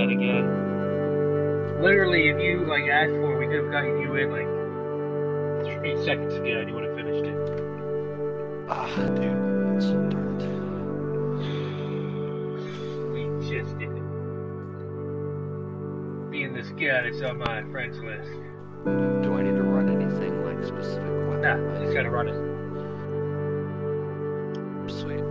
scud again. Literally, if you like asked for it, we could have gotten you in like 3 seconds ago and you would have finished it. Ah, dude, it's so dark. We just did it. Being the scud, it's on my friends list. Do I need to run anything like specific weapon? Nah, I just gotta run it. Sweet.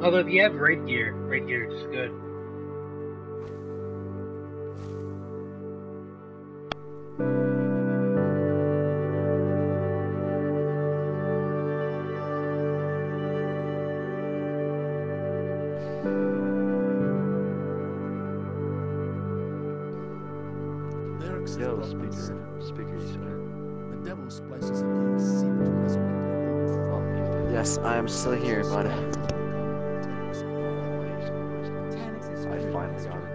Although if you have raid gear is good. Yo, speaker, you said it. The devil's places again seem to resonate. Yes, I am still here, bud. I finally got it.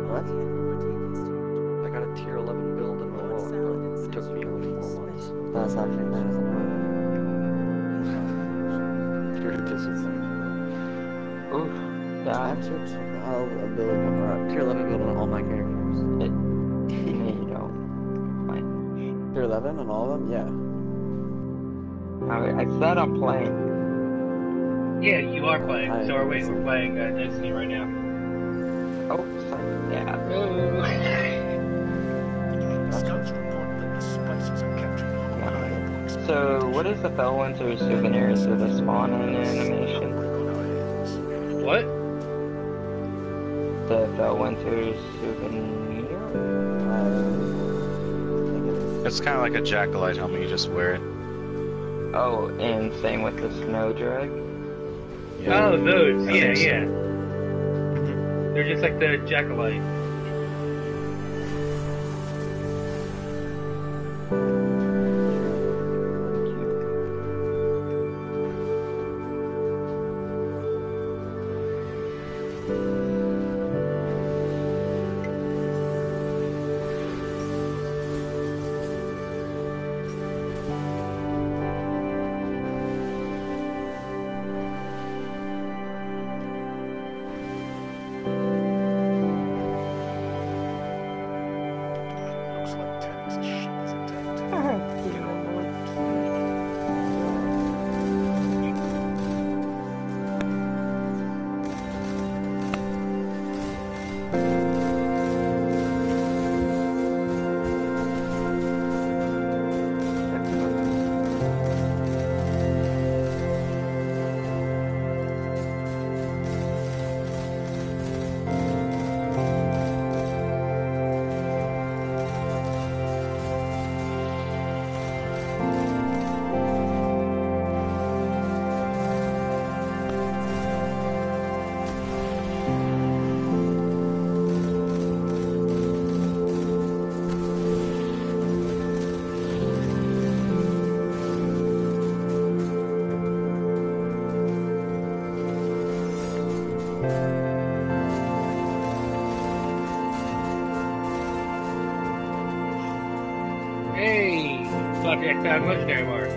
What? I got a tier 11 build in my wallet, but it took me like 4 months. That's actually nice. You're disappointed. Oof. Yeah, I'm sure I'll build tier 11 build on all my characters. You know, fine. Tier 11 on all of them? Yeah. I said I'm playing. Yeah, you are playing. So are we. We're playing Destiny right now. Oh, yeah. Scouts report that the spices are capturing all So, what is the Fellwinter souvenir? Is it a spawn-in animation? What? The Fellwinter souvenir? It's kind of like a jackalight helmet, you just wear it. Oh, and same with the snow drag? Yeah. Oh, those. I Yeah, think so. yeah. They're just like the jackalight. Looks like Tannis' ship is intact. Hey, fuck, I found legendary marks.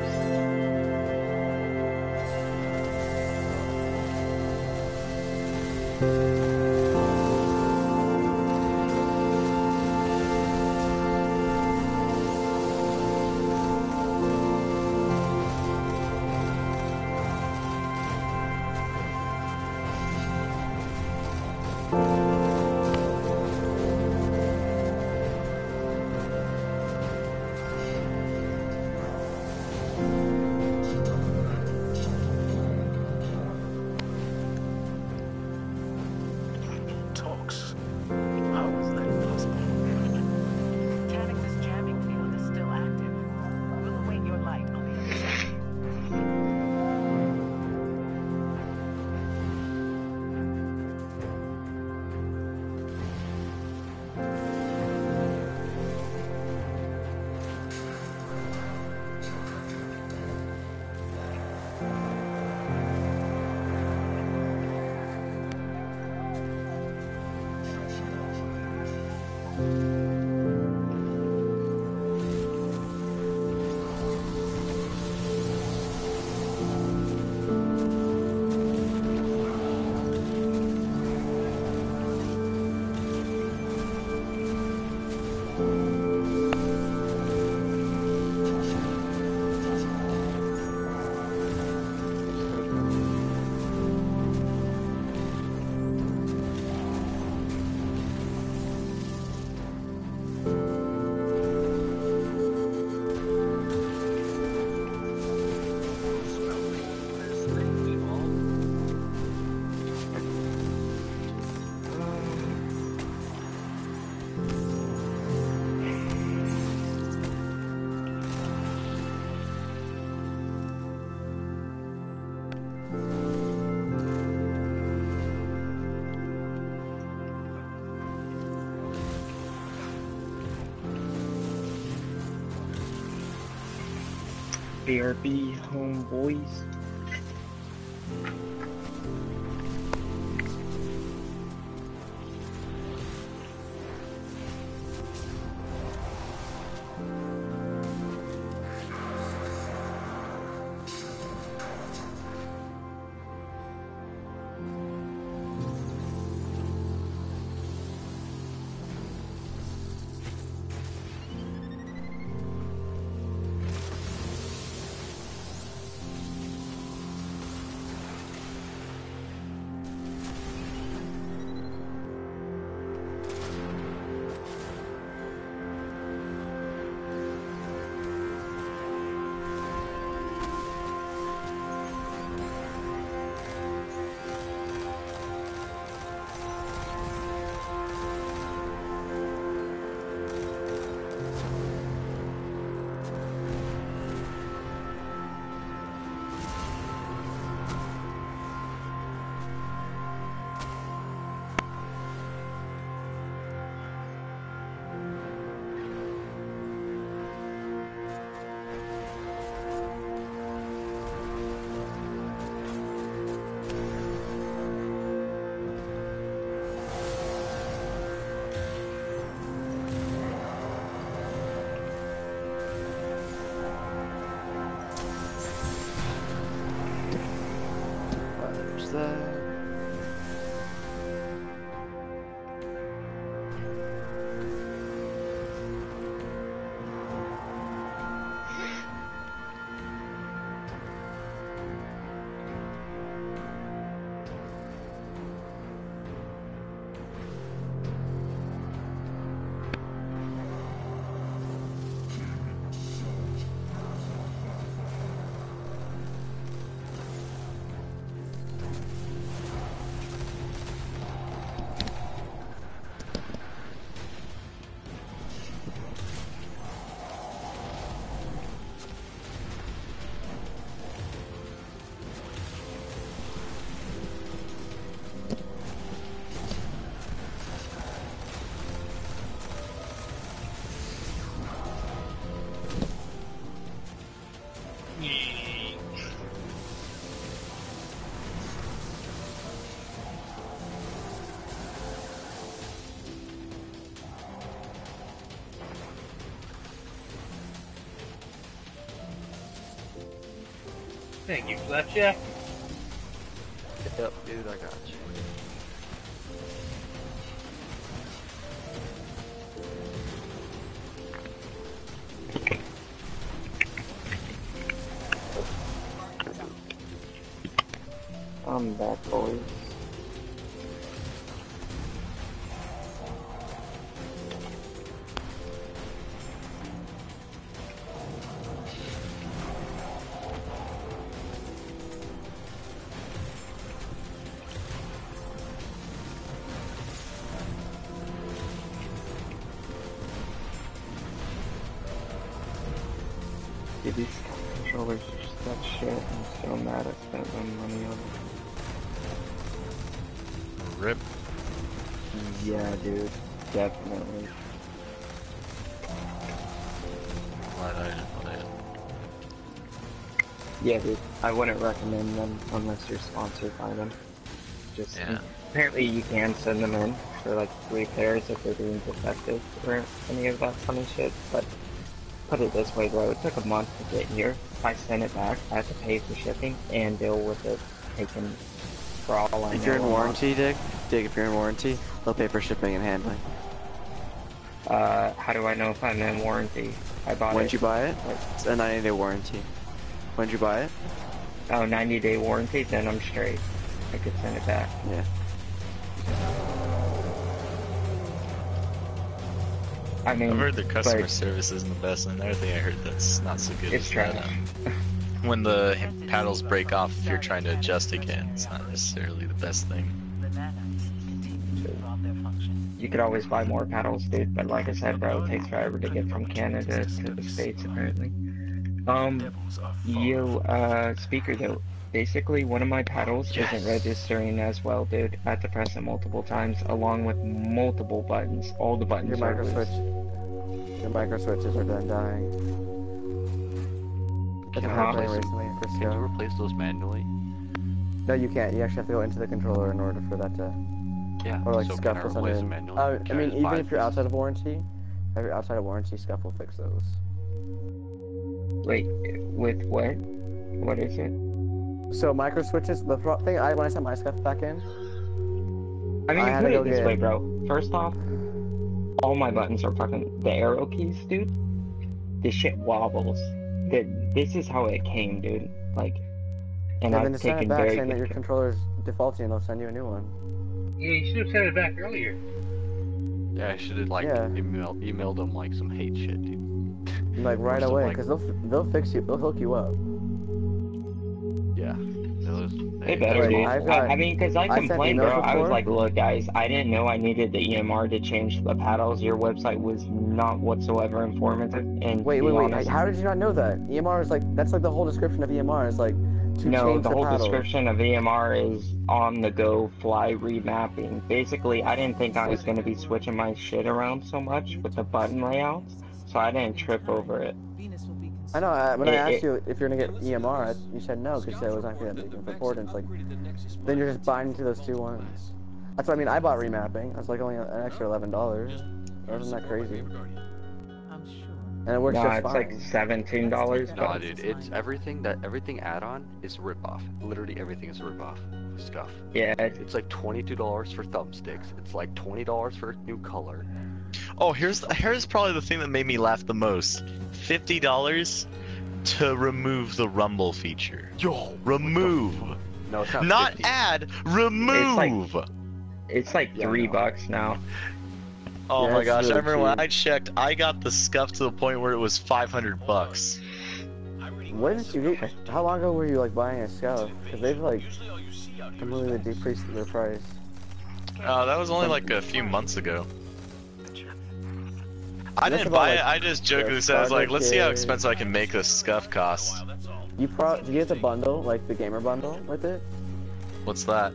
BRB homeboys. There's that. Thank you, Flapjack. Yep, dude, I got you. I'm back, boys. Dude, these controllers are such shit. I'm so mad I spent my money on them. Rip. Yeah, dude. Definitely. Glad I didn't play it. Yeah, dude. I wouldn't recommend them unless you're sponsored by them. Just Yeah. apparently you can send them in for like 3 pairs if they're being defective or any of that funny shit, but put it this way, bro, it took a month to get here. If I send it back, I have to pay for shipping and deal with it taking, for all I know, If you're in a month. warranty, Dig, if you're in warranty, they'll pay for shipping and handling. How do I know if I'm in warranty? I bought When it. did you buy it? Like, It's a 90-day warranty. When did you buy it? oh, 90-day warranty, then I'm straight. I could send it back. Yeah. I mean, I've heard the customer but service isn't the best, and another thing I heard that's not so good it's is that trash. when the paddles break off, if you're trying to adjust again, it's not necessarily the best thing. You could always buy more paddles, dude, but like I said, bro, it takes forever to get from Canada to the States, apparently. Speaker though, basically one of my paddles isn't registering as well, dude. I had to press it multiple times, along with multiple buttons. All the buttons Your are loose. micro switches are done dying. It's Can been I happening replace recently for Can you Scout. replace those manually? No, you can't. You actually have to go into the controller in order for that to, Yeah. or like so Scuff can I will send replace it them in. manually? I Can mean, just even buy if you're this? outside of warranty, Scuff will fix those. Wait, with what? What is it? So micro switches. The thing when I sent my Scuff back in, I mean, I had put to go it this get. way, bro. First off, all my buttons are fucking the arrow keys, dude. This shit wobbles. This is how it came, dude. Like, and And then I've just send it taken back very saying that good your care. controller's defaulting and they'll send you a new one. Yeah, you should have sent it back earlier. Yeah, I should have like Yeah. emailed them like some hate shit, dude. Like Or right some, away, like- because they'll fix you. They'll hook you up. Yeah. They better, Like, dude. I've got- I mean, because I sent complained, emails bro. I was before. like, look, guys, I didn't know I needed the EMR to change the paddles. Your website was not whatsoever informative. And Wait, to be wait, honest, wait. How did you not know that? EMR is like that's like the whole description of EMR is like to no, change the the whole paddle. description of EMR is on the go fly remapping. Basically, I didn't think I was going to be switching my shit around so much with the button layouts, so I didn't trip over it. I know. When I asked It- you if you're gonna get EMR, you said no because you said it was not gonna be importance. Like, then you're just buying into those two ones. That's what I mean. I bought remapping. It's like only an extra $11. Wasn't that crazy? And it works Nah, just it's fine. like $17. Nah, dude, it's everything add-on is a ripoff. Literally everything is a ripoff. Scuff. Yeah, It's like $22 for thumbsticks. It's like $20 for a new color. Oh, here's probably the thing that made me laugh the most. $50 to remove the rumble feature. Yo, Remove, no, it's not. not 50. add. Remove. it's like Yeah, $3 now. Oh Yeah, my it's gosh! really I remember when cheap. I checked, I got the scuff to the point where it was $500. When did you get? How long ago were you like buying a Scout? Because they've like completely decreased their price. That was only like a few months ago. I That's didn't about, buy like, it. I just jokingly the said, I was like, starter let's see how kit. expensive I can make this scuff cost. Did you get the bundle, like the gamer bundle with it? What's that?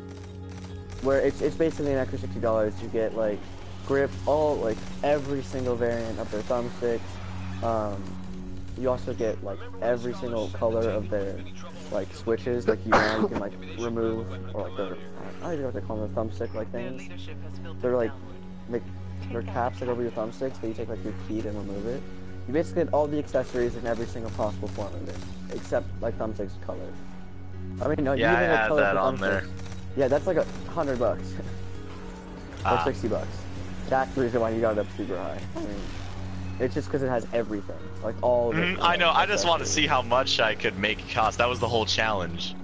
Where it's basically an extra $60. You get like grip, like every single variant of their thumbsticks. You also get like every single color of their like switches. Like you can like remove or like their I don't even know what they call them, the thumbstick like things. They're like they're caps that go over your thumbsticks that you take like your key to remove it. You basically get all the accessories in every single possible form of it, except like thumbsticks color. I mean, no, Yeah, you I even get had color that for on there. thumbsticks. Yeah, that's like $100 or Ah. $60. That's the reason why you got it up super high. I mean, it's just because it has everything, like all of it. I know. I just want to see accessories. how much I could make it cost. That was the whole challenge.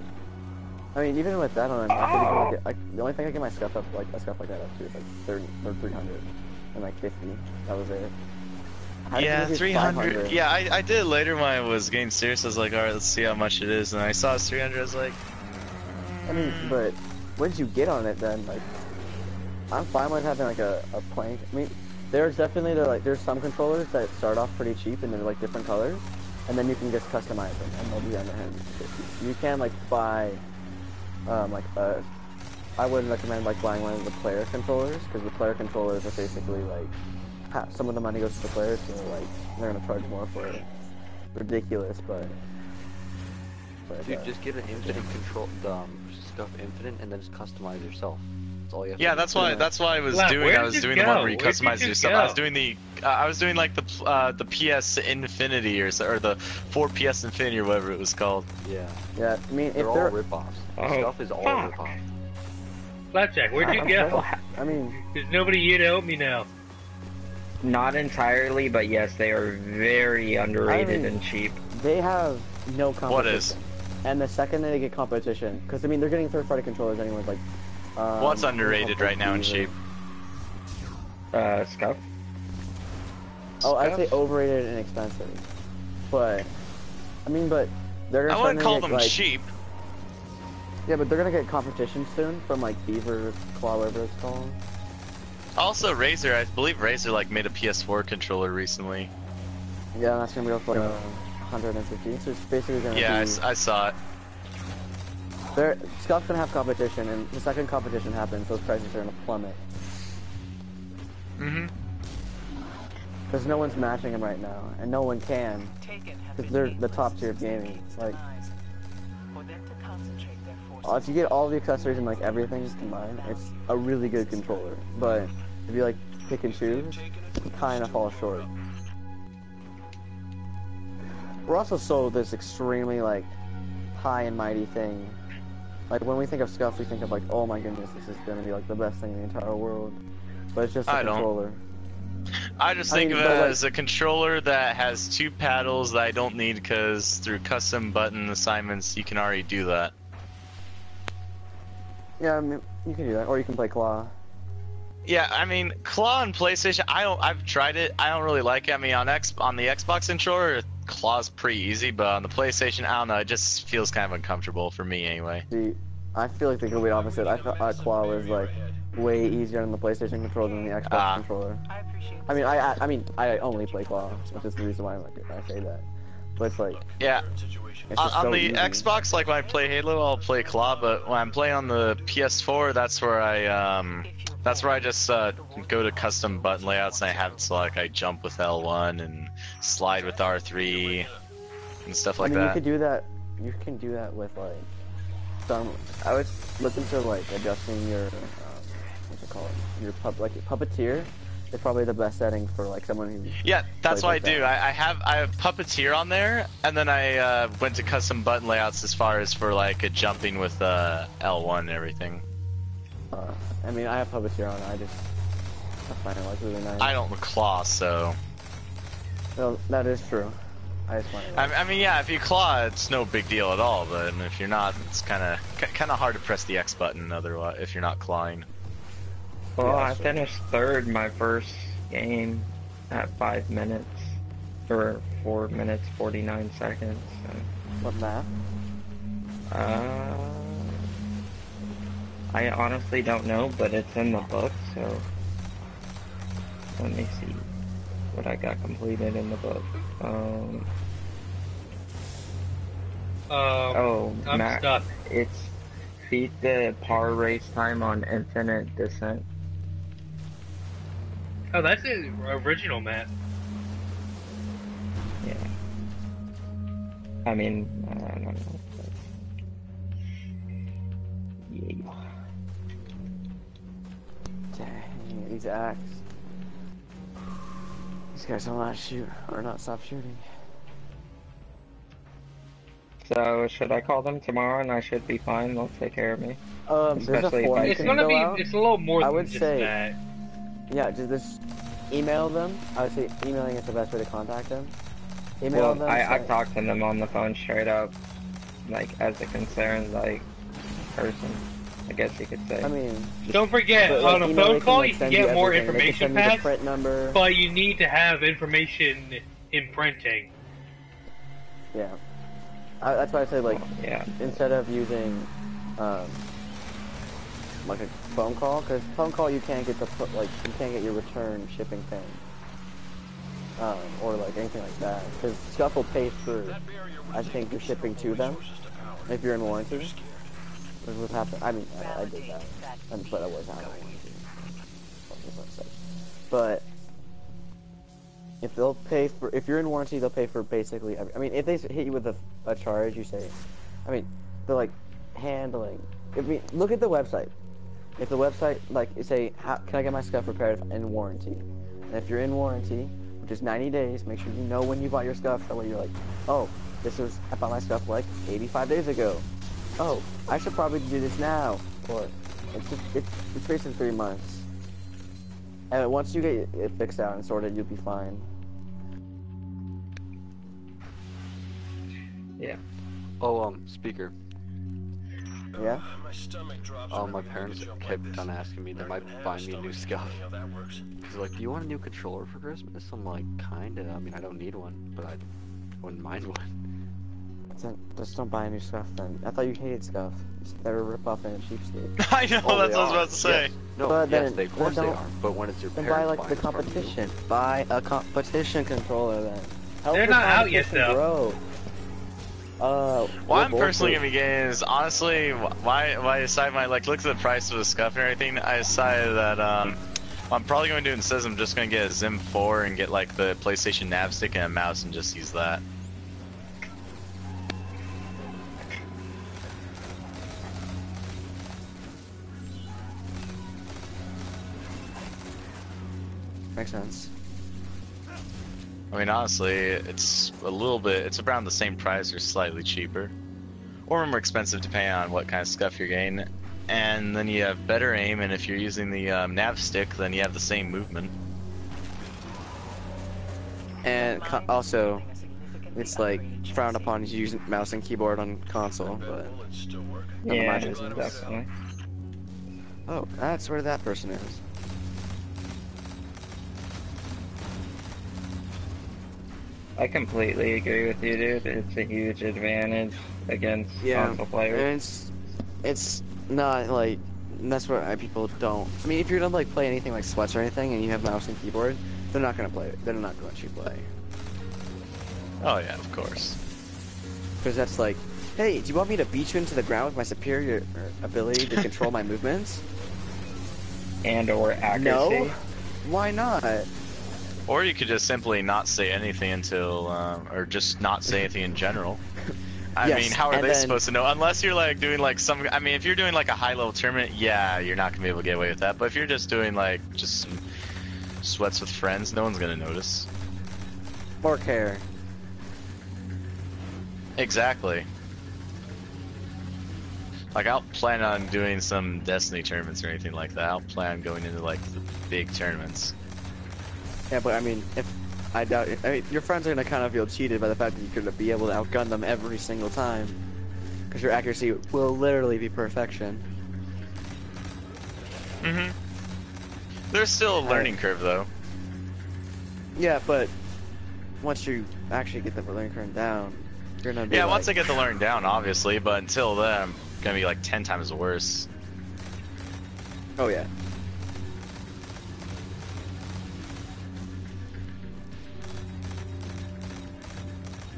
I mean, even with that on, I could even the only thing I get my scuff up like a scuff like that up to is like 30 or 300 and like 50. That was it. How did you Yeah, get 300. 500? Yeah, I did it later when I was getting serious. I was like, all right, let's see how much it is. And I saw it's 300. I was like, I mean, but what did you get on it then? Like, I'm fine with having like a plank. I mean, there's some controllers that start off pretty cheap and they're like different colors, and then you can just customize them and they'll be under $150. You can like buy, I wouldn't recommend like buying one of the player controllers because the player controllers are basically like some of the money goes to the players, so like they're gonna charge more for it. Ridiculous, but Dude, just get an infinite control, Scuff Infinite, and then just customize yourself. That's all you have yeah, to do. that's why I was Lap, doing. where I did was you doing the one go? where you Where did customize you your stuff. go? I was doing like the PS Infinity or the 4PS Infinity or whatever it was called. Yeah, yeah. I mean, if they're all they're, ripoffs. Oh, Scuff is all a fuck. ripoff. Flapjack, where'd you go? I mean, There's nobody here to help me now. Not entirely, but yes, they are very underrated mean- and cheap. they have no competition. What is? And the second they get competition, because I mean they're getting third-party controllers anyways. Like, What's underrated right now and cheap? Scuff? Oh, I'd say Stuff? overrated and expensive. But I mean, but they're I gonna wouldn't call get, them like, cheap. Yeah, but they're gonna get competition soon from like Beaver Claw, whatever it's called. Also, Razer, I believe Razer like made a PS4 controller recently. Yeah, and that's gonna go for like 150. So it's basically gonna Yeah, be. I saw it. Scuff's gonna have competition, and the second competition happens, those prices are gonna plummet. Mhm. Because no one's matching them right now, and no one can, because they're the top tier of gaming. Like, if you get all the accessories and like everything combined, it's a really good controller. But if you like pick and choose, you kind of fall short. We're also sold this extremely like high and mighty thing. Like when we think of Scuff, we think of like, oh my goodness, this is gonna be like the best thing in the entire world. But it's just a controller. I just think of it as a controller that has 2 paddles that I don't need because through custom button assignments you can already do that. Yeah, I mean, you can do that, or you can play claw. Yeah, I mean, claw on PlayStation, I've tried it. I don't really like it. I mean, on the Xbox controller, claw's pretty easy, but on the PlayStation, I don't know. It just feels kind of uncomfortable for me anyway. See, I feel like the complete opposite. I thought claw was like way easier on the PlayStation controller than the Xbox controller. I mean, I only play claw, which is the reason why I say that. But it's like, yeah. On the easy. Xbox, like when I play Halo, I'll play claw, but when I'm playing on the PS4, that's where I just go to custom button layouts and I have it so like I jump with L1 and slide with R3 and stuff like that. You could do that. You can do that with like some. I was looking to like adjusting your what's it called? Your puppeteer. It's probably the best setting for like someone who. Yeah, that's what like I do. I have Puppeteer on there, and then I went to custom button layouts as far as for like jumping with L1 and everything. I mean, I have Puppeteer on. I find it like really nice. I don't claw, so. No, that is true. I just want. I mean, yeah, if you claw, it's no big deal at all. But if you're not, it's kind of hard to press the X button otherwise if you're not clawing. Well, Yeah, I finished third my first game at 5 minutes, or 4 minutes 49 seconds. So. What map? I honestly don't know, but it's in the book, so let me see what I got completed in the book. I'm Matt, stuck. it's beat the par race time on Infinite Descent. Oh, that's the original map. Yeah. I mean, I don't know. Yeah. Dang, these acts. These guys don't want to shoot or not stop shooting. So, should I call them tomorrow and I should be fine? They'll take care of me? There's a Especially form if I you It's can gonna fill be. out. It's a little more I than would just say- that. Yeah, just email them. I would say emailing is the best way to contact them. Email Well, them. I say- talked to them on the phone straight up, like, as a concerned, like, person, I guess you could say. I mean, Don't forget, but, like, on a email, phone they can, call like, you can send get more everything. They can information send you the past, print number. but you need to have information in printing. Yeah. That's why I say, like, yeah. instead of using, like a phone call, because phone call you can't get you can't get your return shipping thing. Or like anything like that. Because Scuff will pay for, I think, your shipping to them, if you're in warranty. Which would happen. I mean, I did that, but I was out of warranty. But if they'll pay for, if you're in warranty, they'll pay for basically I mean, if they hit you with a charge, you say, I mean, they're like handling. Look at the website. If the website, like, say, can I get my stuff repaired in warranty? And if you're in warranty, which is 90 days, make sure you know when you bought your stuff. That way you're like, oh, I bought my stuff like 85 days ago. Oh, I should probably do this now. Or it's basically 3 months. And once you get it fixed out and sorted, you'll be fine. Yeah. Oh, speaker. Yeah? My parents kept on asking me they might buy me a new Scuff. Cause like, do you want a new controller for Christmas? I'm like, kinda. I mean, I don't need one, but I wouldn't mind one. Just don't buy new stuff then. I thought you hated Scuff. They're a rip-off and a cheapskate. I know, Oh, that's they what I was are. about to say. Yes. No, But yes, then- of course then they don't- are. But when it's your Then parents buy like the buying it from you- competition. Buy a competition controller then. Help They're the not out yet, competition grow. What I'm personally gonna be getting is honestly why I decided look at the price of the Scuff and everything. I decided that I'm probably going to do instead. I'm just going to get a Zim 4 and get like the PlayStation nav stick and a mouse and just use that. Makes sense. I mean, honestly, it's a little bit. It's around the same price or slightly cheaper, or more expensive depending on what kind of stuff you're getting. And then you have better aim, and if you're using the nav stick, then you have the same movement. And also, it's like frowned upon to use mouse and keyboard on console, but none of Yeah, my business. definitely. Oh, that's where that person is. I completely agree with you, dude. It's a huge advantage against console players. It's not like that's what people don't. I mean, if you're gonna like play anything like Sweats or anything, and you have mouse and keyboard, they're not gonna play it. They're not gonna let you play. Oh yeah, of course. Because that's like, hey, do you want me to beat you into the ground with my superior ability to control my movements? And/or accuracy. No. Why not? Or you could just simply not say anything until, or just not say anything in general. I Yes, mean, how are and they then- supposed to know? Unless you're like doing like some. I mean, if you're doing like a high level tournament, yeah, you're not gonna be able to get away with that. But if you're just doing like just some sweats with friends, no one's gonna notice. Or care. Exactly. Like, I don't plan on doing some Destiny tournaments or anything like that. I don't plan on going into like the big tournaments. Yeah, but I mean, if I doubt it, I mean, your friends are gonna kind of feel cheated by the fact that you're gonna be able to outgun them every single time, because your accuracy will literally be perfection. Mm-hmm. There's still a learning curve, though. Yeah, but once you actually get the learning curve down, you're gonna be Yeah, like, once I get the learn down, obviously, but until then, I'm gonna be like 10 times worse. oh yeah.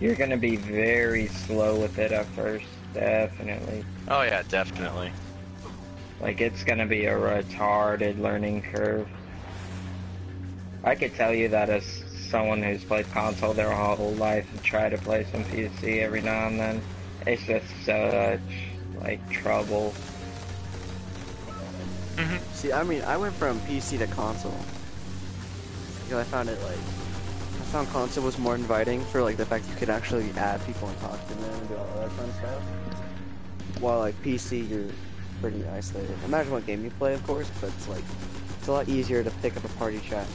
You're gonna be very slow with it at first, definitely. Oh yeah, definitely. Like, it's gonna be a retarded learning curve. I could tell you that as someone who's played console their whole life and try to play some PC every now and then, it's just such, like, trouble. Mm-hmm. See, I mean, I went from PC to console because I found it like I found console was more inviting for like the fact you could actually add people and talk to them and do all that fun stuff. While like PC, you're pretty isolated. Imagine what game you play, of course, but it's like it's a lot easier to pick up a party chat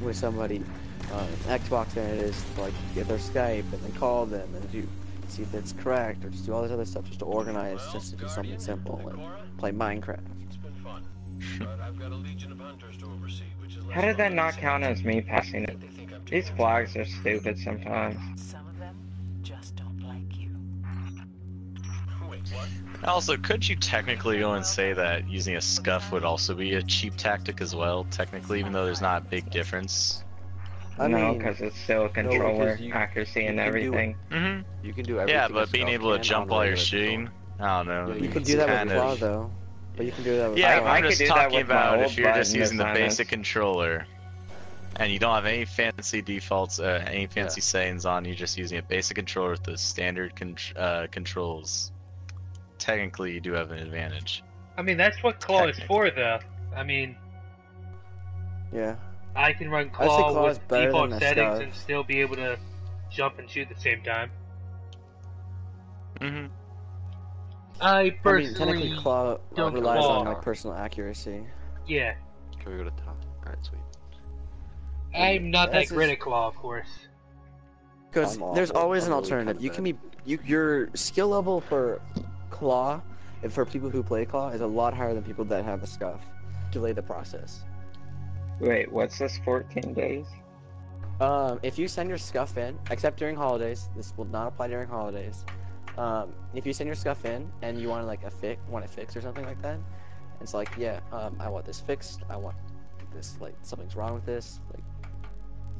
with somebody on Xbox than it is to like get their Skype and then call them and do see if it's correct or just do all this other stuff just to organize just to do something simple like play Minecraft. How did that not count as me passing it? These flags are stupid sometimes. Some of them just don't like you. Also, could you technically go and say that using a scuff would also be a cheap tactic as well, technically, even though there's not a big difference? I No, mean, because it's still a controller, you- accuracy and you can do it. everything. Mm-hmm. You can do everything. Yeah, a but being scuff able to can jump on while you're regular shooting, I don't know. Yeah, you it's can do that kind with of- Claw though. But you can do that with Yeah, Claw. but I I'm could just do that talking with my about old if you're just button using the assignments. basic controller and you don't have any fancy defaults, any fancy settings on, you're just using a basic controller with the standard controls. Technically, you do have an advantage. I mean, that's what Claw is for, though. I mean, Yeah. I can run I say Claw Claw is with better default than a settings Scarf. and still be able to jump and shoot at the same time. Mm-hmm. I I mean, personally, technically Claw don't relies Claw. on like personal accuracy. yeah, Can we go to top? Alright, sweet. I'm not that That's great just- at Claw, of course. Because I'm there's awful. always I'm an really kind alternative. of You can be your skill level for Claw, and for people who play Claw, is a lot higher than people that have a scuff. Delay the process. Wait, what's this 14 days? If you send your scuff in, except during holidays, this will not apply during holidays. If you send your scuff in and you want like want it fixed or something like that, it's like, yeah, I want this fixed. I want this, like, something's wrong with this. Like,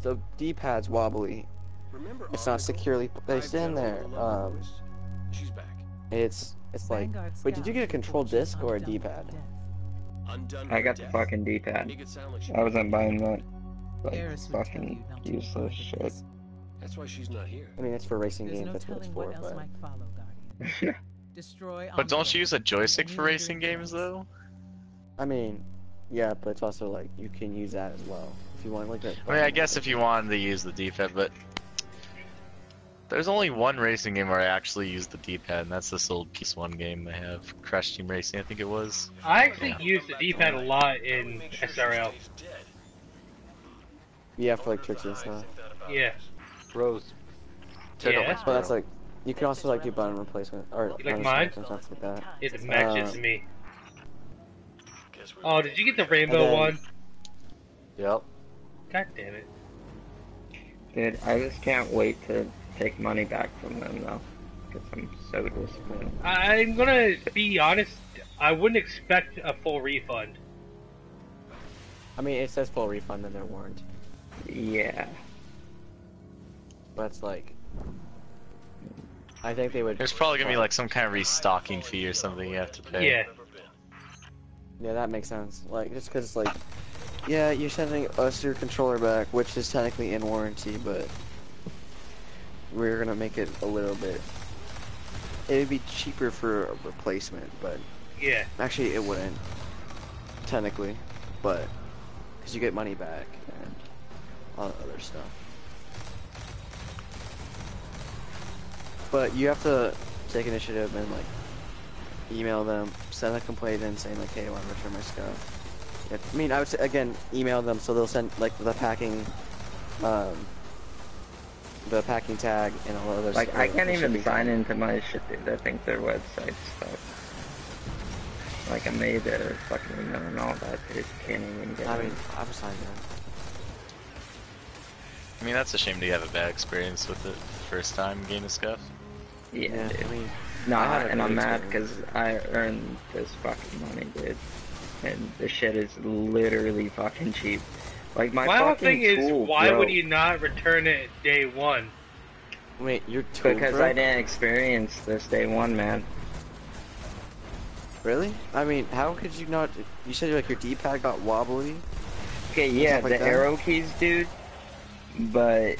the D-pad's wobbly. It's not securely placed in there. She's back. It's like, wait, did you get a control disc or a D-pad? I got the fucking D-pad. I wasn't buying that. Like, fucking useless shit. That's why she's not here. I mean, it's for racing There's games. no That's what it's telling for. what else But might follow, Guardian. Destroy But don't Umbrella you use a joystick and for you and racing your games friends. though? I mean, yeah, but it's also like you can use that as well if you want, like that. I mean, I guess if you wanted to use the D-pad, but there's only one racing game where I actually use the D-pad, and that's this old PS1 game they have, Crash Team Racing, I think it was. I actually use the D-pad a lot in SRL. Yeah, for like tricks and stuff. Yeah. Rose. Yeah. But that's like, you can also like do button replacement or You like button mine? swaps and stuff like that. It matches me. Oh, did you get the rainbow then- one? Yep. God damn it. Dude, I just can't wait to take money back from them though. Because I'm so disappointed. I'm gonna be honest, I wouldn't expect a full refund. I mean, it says full refund in their warranty, Yeah. but it's like, I think they would. There's probably gonna be like some kind of restocking fee or something you have to pay. Yeah. Yeah, that makes sense. Like, just because, like, yeah, you're sending us your controller back, which is technically in warranty, but we're gonna make it a little bit. It'd be cheaper for a replacement, but Yeah. actually it wouldn't, technically, but because you get money back and all the other stuff. But you have to take initiative and like email them, send a complaint in saying like, hey, I want to return my stuff. Yeah, I mean, I would say, again, email them so they'll send like the packing tag and all the other Like, stuff. I can't the even shipping sign tag. into my shit, dude. I think their website's stuck. Like, I made a fucking email and all that, dude. Can't even get I in. mean, I'm signed in. I mean, that's a shame to have a bad experience with it first time game of Scuff. Yeah, dude. I mean, Nah, I had a and I'm great mad because experience. I earned this fucking money, dude. And the shit is literally fucking cheap. Like, my My whole fucking thing is, tool why would broke you not return it day one? Wait, you're tool because broke? I didn't experience this day one, man. Really? I mean, how could you not? You said like your D-pad got wobbly. Okay, yeah, stuff like the that? arrow keys, dude. But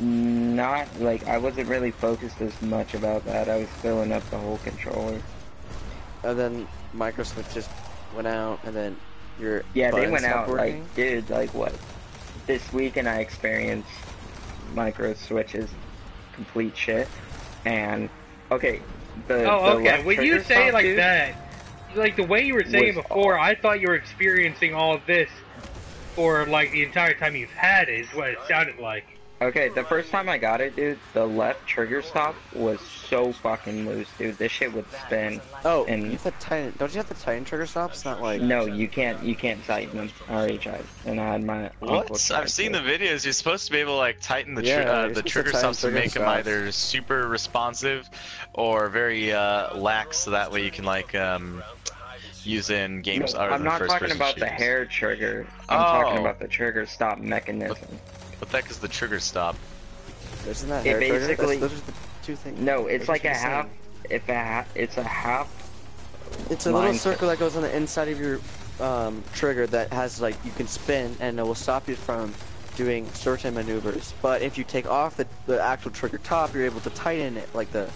not, like, I wasn't really focused as much about that. I was filling up the whole controller. And then micro switch just went out, and then your Yeah, they buttons went stopped out, working? like, dude, like, what? This weekend I experienced micro switches, complete shit, and, okay, the Oh, okay. left When you trigger say stop, it like dude, that, like the way you were saying it was before, I thought you were experiencing all of this for like the entire time you've had it, is what it sounded like. Okay, the first time I got it, dude, the left trigger stop was so fucking loose, dude. This shit would spin. Oh, And- you have to tighten. Don't you have to tighten trigger stops? Not like. No, you can't tighten them. I already tried, and I had my uncle What? try I've seen to. the videos. You're supposed to be able to like tighten the Yeah, you're the supposed to trigger tighten stops to trigger make them stops. either super responsive or very lax, so that way you can like use in games No, other I'm than not first talking person about the shooters. hair trigger. I'm talking Oh. about the trigger stop mechanism. What the heck is the trigger stop? Isn't that It hair trigger? basically- Those are the two things. No, it's Those like are a the same. half. It's a half. It's a little line- circle that goes on the inside of your trigger that has like you can spin and it will stop you from doing certain maneuvers. But if you take off the actual trigger top, you're able to tighten it. Like there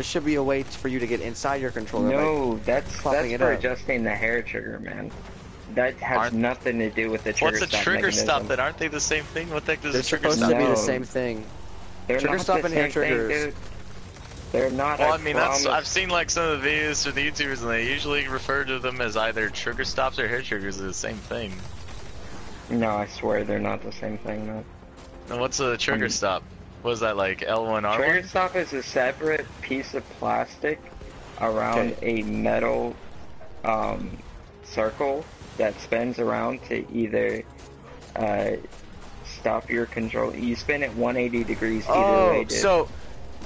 should be a way for you to get inside your controller. by No, that's popping it for up. adjusting the hair trigger, man. That has Aren't- nothing to do with the trigger What's a stop trigger mechanism. stop? Then aren't they the same thing? What the heck does They're a trigger supposed stop? to be No. the same thing. They're Trigger not stop the and hair same thing, triggers. dude. They're not. Well, I I mean, that's promise. I've seen like some of the videos from the YouTubers, and they usually refer to them as either trigger stops or hair triggers. Are the same thing. No, I swear they're not the same thing, man. And what's a trigger stop? What is that, like L1 R1? Trigger stop is a separate piece of plastic around a metal circle that spins around to either stop your control. You spin it 180 degrees either way, dude. So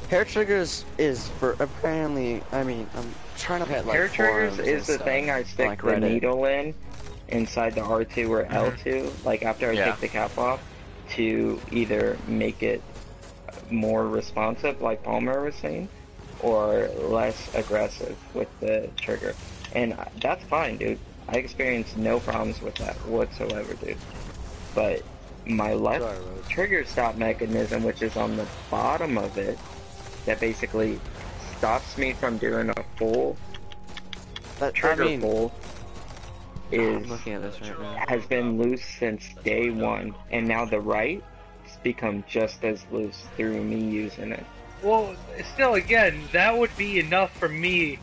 hair triggers is for apparently. I mean, I'm trying to get like Hair triggers forums is and the stuff, thing I stick like the Reddit. needle in inside the R2 or L2, like after I Yeah. take the cap off, to either make it more responsive, like Palmer was saying, or less aggressive with the trigger. And that's fine, dude. I experienced no problems with that whatsoever, dude. But my left Sorry, Rose. trigger stop mechanism, which is on the bottom of it, that basically stops me from doing a full trigger pull, I'm looking at this right now. has been loose since day one, and now the right has become just as loose through me using it. Well, still, again, that would be enough for me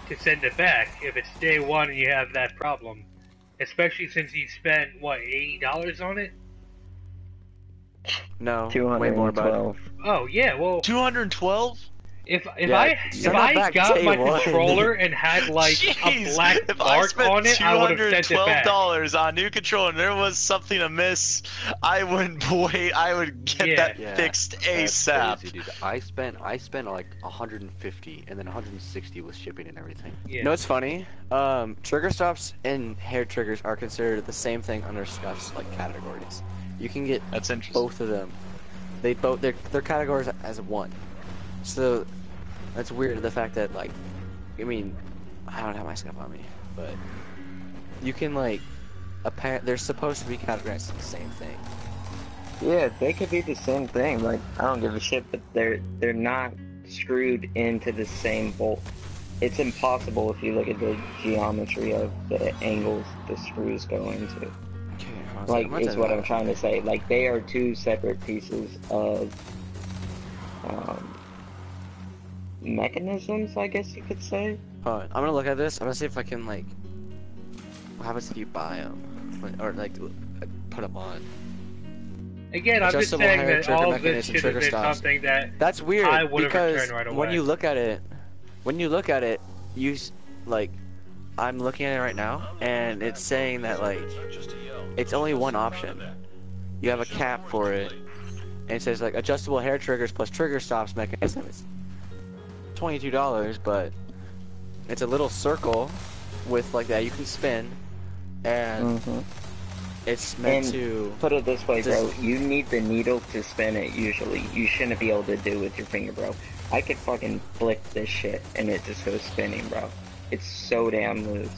to send it back if it's day one and you have that problem. Especially since you spent, what, $80 on it? No, way more, bud. 212. Oh, yeah, well, 212? if send I that back got day my one. controller and had, like, a Jeez, black if I mark spent on it, I would have sent it back. $212 on new controller and there was something amiss, I wouldn't wait. I would get that Yeah, fixed That's ASAP. crazy, dude. I spent like 150, and then 160 with shipping and everything. Yeah. You know what's funny? Trigger stops and hair triggers are considered the same thing under scuffs like categories. You can get That's interesting. both of them. They're categories as one. So that's weird. The fact that like, I mean, I don't have my stuff on me, but you can like, they're supposed to be categorized as the same thing. Yeah, they could be the same thing. Like, I don't give a shit, but they're not screwed into the same bolt. It's impossible if you look at the geometry of the angles the screws go into. Okay, Like, is what I'm trying to say. Like, they are two separate pieces of mechanisms, I guess you could say. Hold on, I'm gonna look at this. I'm gonna see if I can like. What happens if you buy them, or like put them on? Again, I'm just Adjustable saying hair that trigger all of this mechanism, should have trigger been stops. something that That's weird I would have because returned right away. when you look at it, like, I'm looking at it right now, and it's saying that like, it's only one option. You have a cap for it, and it says like adjustable hair triggers plus trigger stops mechanism. It's $22, but it's a little circle with like that you can spin, and it's meant And to put it this way, bro. just- You need the needle to spin it usually. You shouldn't be able to do it with your finger, bro. I could fucking flick this shit and it just goes spinning, bro. It's so damn loose.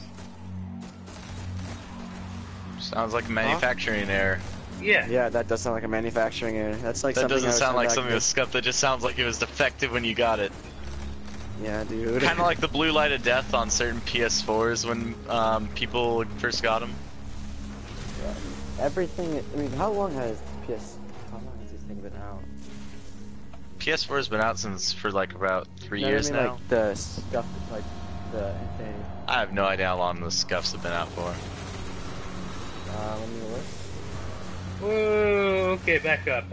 Sounds like a manufacturing error. Yeah. Yeah, that does sound like a manufacturing error. That's like That something I doesn't would sound send like back something to- that's scuffed. That just sounds like it was defective when you got it. Yeah, dude. Kind of like the blue light of death on certain PS4s when people first got them. Everything. I mean, how long has How long has this thing been out? PS4's been out since for like about 3 No, years I mean, now. Like the stuff, like the Infinity. I have no idea how long the scuffs have been out for. Let me look. Whoa, okay, back up.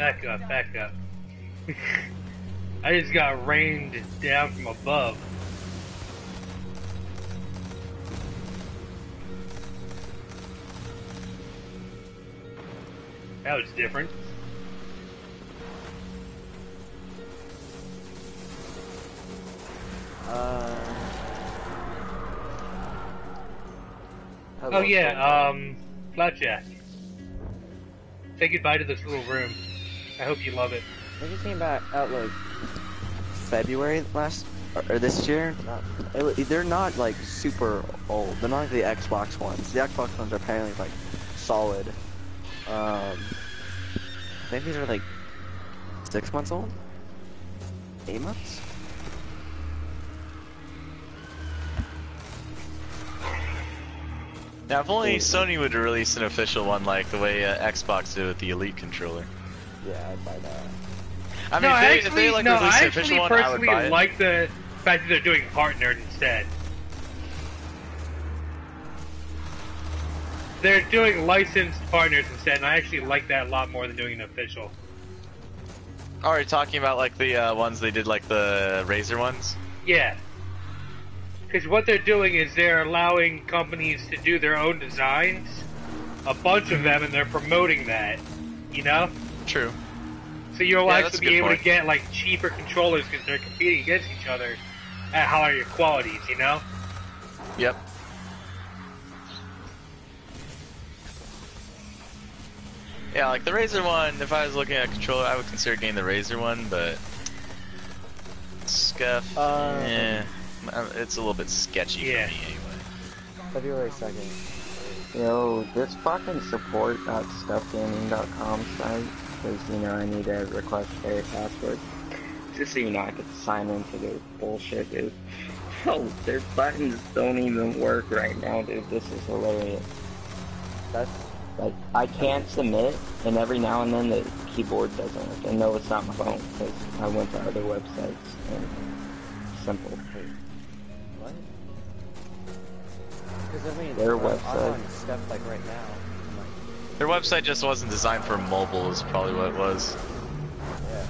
I just got rained down from above. That was different. Oh yeah, Flapjack. Say goodbye to this little room. I hope you love it. I think it came back out like February or this year. They're not like super old. They're not like the Xbox ones. The Xbox ones are apparently like solid. I think these are like 6 months old. 8 months. Now, if only Sony would release an official one like the way Xbox did with the Elite controller. Yeah, I'd buy that. I mean, if they like release I an official one, I would buy personally it. like the fact that they're doing partnered instead. They're doing licensed partners instead, and I actually like that a lot more than doing an official. Oh, are you talking about like the ones they did, like the Razer ones? Yeah. Because what they're doing is they're allowing companies to do their own designs, a bunch of them, and they're promoting that, you know? True. So you'll Yeah, that's actually a be good able point. to get like cheaper controllers because they're competing against each other at higher qualities, you know? Yep. Yeah, like the Razer one, if I was looking at a controller, I would consider getting the Razer one, but Scuff, it's a little bit sketchy Yeah. for me anyway. February 2nd. Yo, this fucking support.stuffgaming.com site, because, you know, I need to request their password. Just so you know, I could sign into their bullshit, dude. Oh, their buttons don't even work right now, dude. This is hilarious. That's Like, I can't submit, and every now and then the keyboard doesn't work. And no, it's not my phone, because I went to other websites, and simple. what? Because I mean, Their I'm website. on stuff like right now. Their website just wasn't designed for mobile is probably what it was. Yeah.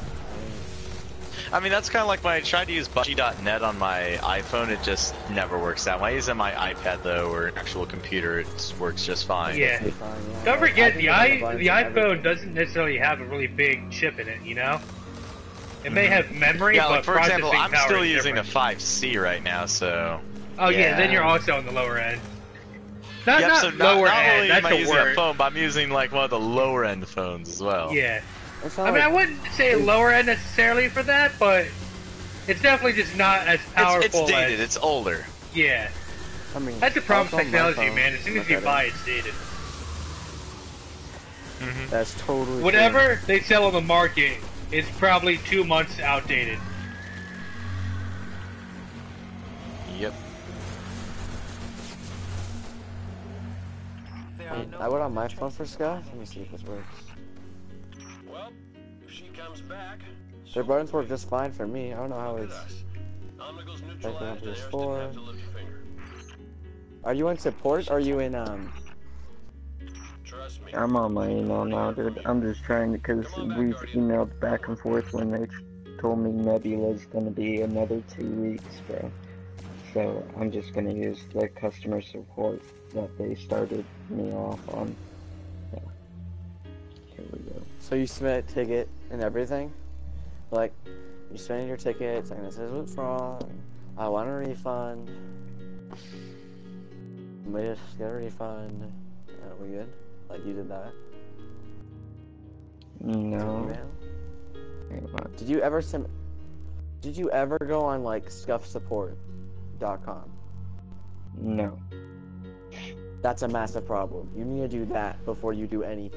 I mean, that's kind of like when I tried to use Budgie.net on my iPhone, it just never works out. When I use it on my iPad, though, or an actual computer, it works just fine. Yeah. Fine, yeah. Don't forget, the buttons and iPhone everything. doesn't necessarily have a really big chip in it, you know? It may have memory, Yeah, but like for processing example, I'm power still is using a different. 5C right now, so... Oh yeah, then yeah. you're also on the lower end. Not, Yep, not so lower not end, only that's am I the using word. a phone, but I'm using like one of the lower end phones as well. Yeah. It's not I mean, like- I wouldn't say lower end necessarily for that, but it's definitely just not as powerful It's dated, as... it's older. Yeah. I mean, That's the problem with I'll phone my technology, phone, man. As soon as look you at buy it. it's dated. That's totally Whatever they sell on the market is probably 2 months outdated. Yep. I went on my phone for Scott. Let me see if this works. Well, if she comes back, Their buttons work just fine for me. I don't know how it's. Omnigle's Back neutralized. on I PS4. didn't have to lift a finger. Are you in support? Or are you in Trust me. I'm on my email now, dude. I'm just trying to, because we've emailed back and forth when they told me Nebula's gonna be another 2 weeks, bro. So I'm just gonna use the customer support that they started me off on. Yeah. Here we go. So you submit a ticket and everything? Like, you submit your ticket, saying this is what's wrong. I want a refund. We just get a refund. Are we good? Like you did that? No. Email? Hang on. Did you ever Did you ever go on like scuffsupport.com? No. That's a massive problem. You need to do that before you do anything.